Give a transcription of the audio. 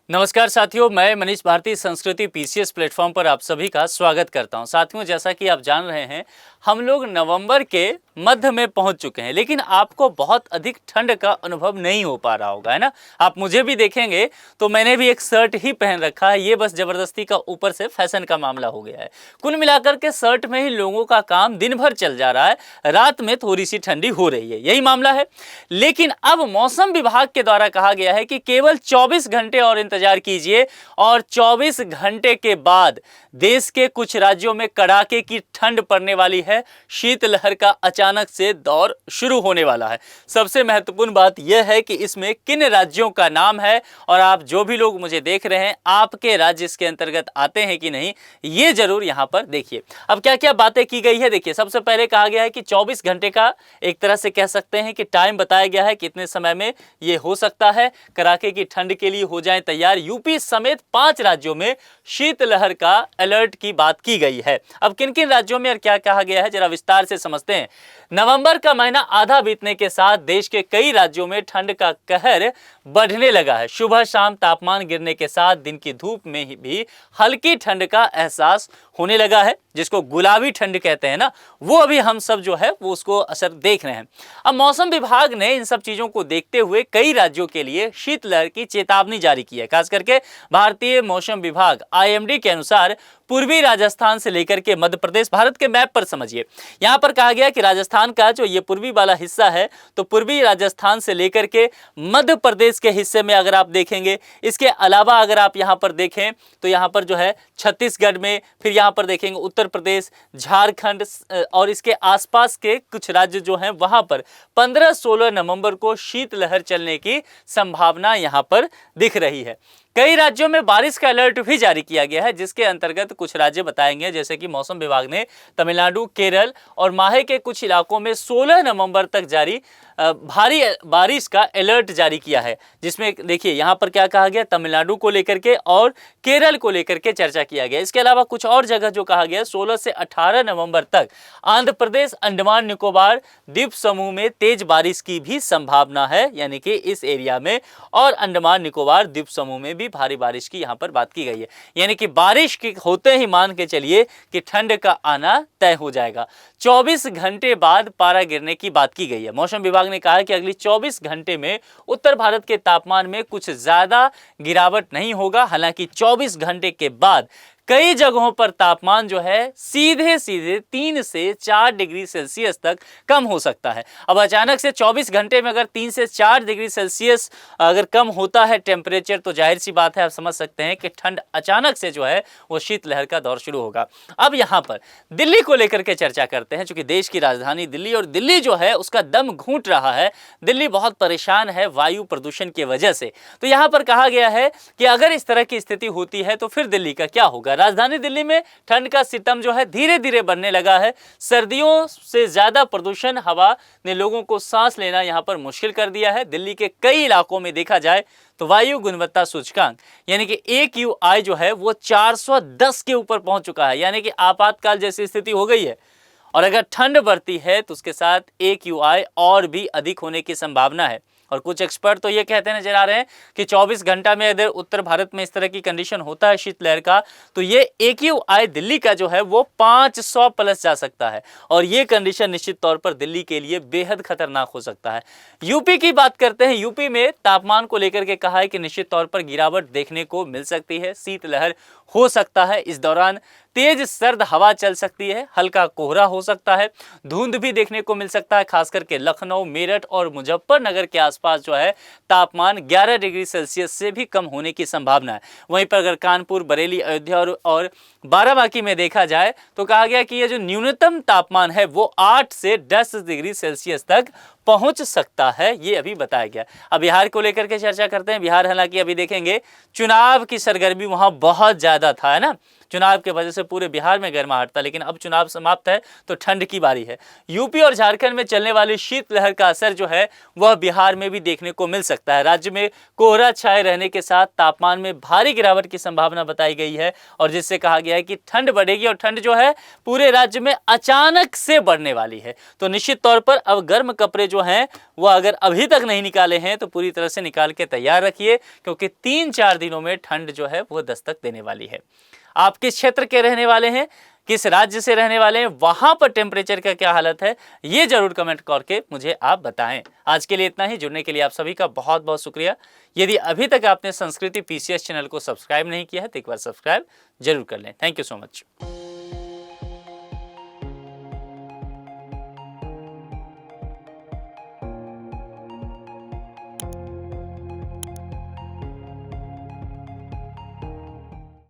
नमस्कार साथियों, मैं मनीष भारती संस्कृति पीसीएस प्लेटफॉर्म पर आप सभी का स्वागत करता हूं। साथियों, जैसा कि आप जान रहे हैं, हम लोग नवंबर के मध्य में पहुंच चुके हैं, लेकिन आपको बहुत अधिक ठंड का अनुभव नहीं हो पा रहा होगा, है ना। आप मुझे भी देखेंगे तो मैंने भी एक शर्ट ही पहन रखा है, ये बस जबरदस्ती का ऊपर से फैशन का मामला हो गया है। कुल मिलाकर के शर्ट में ही लोगों का काम दिन भर चल जा रहा है, रात में थोड़ी सी ठंडी हो रही है, यही मामला है। लेकिन अब मौसम विभाग के द्वारा कहा गया है कि केवल 24 घंटे और इंतजार कीजिए और 24 घंटे के बाद देश के कुछ राज्यों में कड़ाके की ठंड पड़ने वाली है। शीतलहर का अचानक से दौर शुरू होने वाला है। सबसे महत्वपूर्ण बात यह है कि इसमें किन राज्यों का नाम है, और आप जो भी लोग मुझे देख रहे हैं, आपके राज्य इसके अंतर्गत आते हैं कि नहीं, ये जरूर यहां पर देखिए। अब क्या क्या बातें की गई है, देखिए। सबसे पहले कहा गया है कि 24 घंटे का एक तरह से कह सकते हैं कि टाइम बताया गया है, कितने समय में ये हो सकता है। कड़ाके की ठंड के लिए हो जाएं तैयार। यूपी समेत 5 राज्यों में शीतलहर का अलर्ट की बात की गई है। अब किन किन राज्यों में और क्या कहा गया है, जरा विस्तार से समझते हैं। नवंबर का महीना आधा बीतने के साथ देश के कई राज्यों में ठंड का कहर बढ़ने लगा है। सुबह शाम तापमान गिरने के साथ दिन की धूप में भी हल्की ठंड का एहसास होने लगा है, जिसको गुलाबी ठंड कहते हैं ना, वो अभी हम सब जो है वो उसको असर देख रहे हैं। अब मौसम विभाग ने इन सब चीजों को देखते हुए कई राज्यों के लिए शीतलहर की चेतावनी जारी की है। खास करके भारतीय मौसम विभाग आईएमडी के अनुसार पूर्वी राजस्थान से लेकर के मध्य प्रदेश, भारत के मैप पर समझिए, यहां पर कहा गया कि राजस्थान का जो ये पूर्वी वाला हिस्सा है, तो पूर्वी राजस्थान से लेकर के मध्य प्रदेश के हिस्से में अगर आप देखेंगे, इसके अलावा अगर आप यहां पर देखें तो यहां पर जो है छत्तीसगढ़ में, फिर यहां पर देखेंगे उत्तर प्रदेश, झारखंड और इसके आसपास के कुछ राज्य जो हैं, वहां पर 15-16 नवंबर को शीतलहर चलने की संभावना यहां पर दिख रही है। कई राज्यों में बारिश का अलर्ट भी जारी किया गया है, जिसके अंतर्गत कुछ राज्य बताएंगे, जैसे कि मौसम विभाग ने तमिलनाडु, केरल और माहे के कुछ इलाकों में 16 नवंबर तक जारी भारी बारिश का अलर्ट जारी किया है। जिसमें देखिए यहां पर क्या कहा गया, तमिलनाडु को लेकर के और केरल को लेकर के चर्चा किया गया। इसके अलावा कुछ और जगह जो कहा गया, 16 से 18 नवंबर तक आंध्र प्रदेश, अंडमान निकोबार द्वीप समूह में तेज बारिश की भी संभावना है, यानी कि इस एरिया में और अंडमान निकोबार द्वीप समूह में भी भारी बारिश की यहां पर बात की गई है। यानी कि बारिश के होते ही मान के चलिए कि ठंड का आना तय हो जाएगा। 24 घंटे बाद पारा गिरने की बात की गई है। मौसम विभाग ने कहा है कि अगली 24 घंटे में उत्तर भारत के तापमान में कुछ ज्यादा गिरावट नहीं होगा। हालांकि 24 घंटे के बाद कई जगहों पर तापमान जो है सीधे 3 से 4 डिग्री सेल्सियस तक कम हो सकता है। अब अचानक से 24 घंटे में अगर 3 से 4 डिग्री सेल्सियस अगर कम होता है टेम्परेचर, तो जाहिर सी बात है, आप समझ सकते हैं कि ठंड अचानक से जो है वो शीतलहर का दौर शुरू होगा। अब यहाँ पर दिल्ली को लेकर के चर्चा करते हैं, चूंकि देश की राजधानी दिल्ली, और दिल्ली जो है उसका दम घूंट रहा है। दिल्ली बहुत परेशान है वायु प्रदूषण की वजह से। तो यहाँ पर कहा गया है कि अगर इस तरह की स्थिति होती है तो फिर दिल्ली का क्या होगा। राजधानी दिल्ली में ठंड का सितम जो है धीरे धीरे बढ़ने लगा है। सर्दियों से ज्यादा प्रदूषण हवा ने लोगों को सांस लेना यहां पर मुश्किल कर दिया है। दिल्ली के कई इलाकों में देखा जाए तो वायु गुणवत्ता सूचकांक यानी कि AQI जो है वो 410 के ऊपर पहुंच चुका है, यानी कि आपातकाल जैसी स्थिति हो गई है। और अगर ठंड बढ़ती है तो उसके साथ AQI और भी अधिक होने की संभावना है। और कुछ एक्सपर्ट तो ये कहते नजर आ रहे हैं कि 24 घंटा में अगर उत्तर भारत में इस तरह की कंडीशन होता है शीतलहर का, तो ये AQI दिल्ली का जो है वो 500 प्लस जा सकता है। और ये कंडीशन निश्चित तौर पर दिल्ली के लिए बेहद खतरनाक हो सकता है। यूपी की बात करते हैं। यूपी में तापमान को लेकर के कहा है कि निश्चित तौर पर गिरावट देखने को मिल सकती है। शीतलहर हो सकता है। इस दौरान तेज सर्द हवा चल सकती है, हल्का कोहरा हो सकता है, धुंध भी देखने को मिल सकता है। खास करके लखनऊ, मेरठ और मुजफ्फरनगर के आसपास जो है तापमान 11 डिग्री सेल्सियस से भी कम होने की संभावना है। वहीं पर अगर कानपुर, बरेली, अयोध्या और बाराबांकी में देखा जाए तो कहा गया कि यह जो न्यूनतम तापमान है वो 8 से 10 डिग्री सेल्सियस तक पहुंच सकता है, ये अभी बताया गया। अब बिहार को लेकर के चर्चा करते हैं। बिहार हालांकि अभी देखेंगे चुनाव की सरगर्मी वहां बहुत ज्यादा था, है ना। चुनाव के वजह से पूरे बिहार में गर्माहट था, लेकिन अब चुनाव समाप्त है तो ठंड की बारी है। यूपी और झारखंड में चलने वाली शीतलहर का असर जो है वह बिहार में भी देखने को मिल सकता है। राज्य में कोहरा छाए रहने के साथ तापमान में भारी गिरावट की संभावना बताई गई है, और जिससे कहा गया है कि ठंड बढ़ेगी और ठंड जो है पूरे राज्य में अचानक से बढ़ने वाली है। तो निश्चित तौर पर अब गर्म कपड़े जो हैं वो अगर अभी तक नहीं निकाले हैं तो पूरी तरह से निकाल के तैयार रखिए, क्योंकि 3-4 दिनों में ठंड जो है वो दस्तक देने वाली है। आप किस क्षेत्र के रहने वाले हैं, किस राज्य से रहने वाले हैं, वहां पर टेम्परेचर का क्या हालत है, ये जरूर कमेंट करके मुझे आप बताएं। आज के लिए इतना ही। जुड़ने के लिए आप सभी का बहुत बहुत शुक्रिया। यदि अभी तक आपने संस्कृति पीसीएस चैनल को सब्सक्राइब नहीं किया है तो एक बार सब्सक्राइब जरूर कर लें। Thank you so much.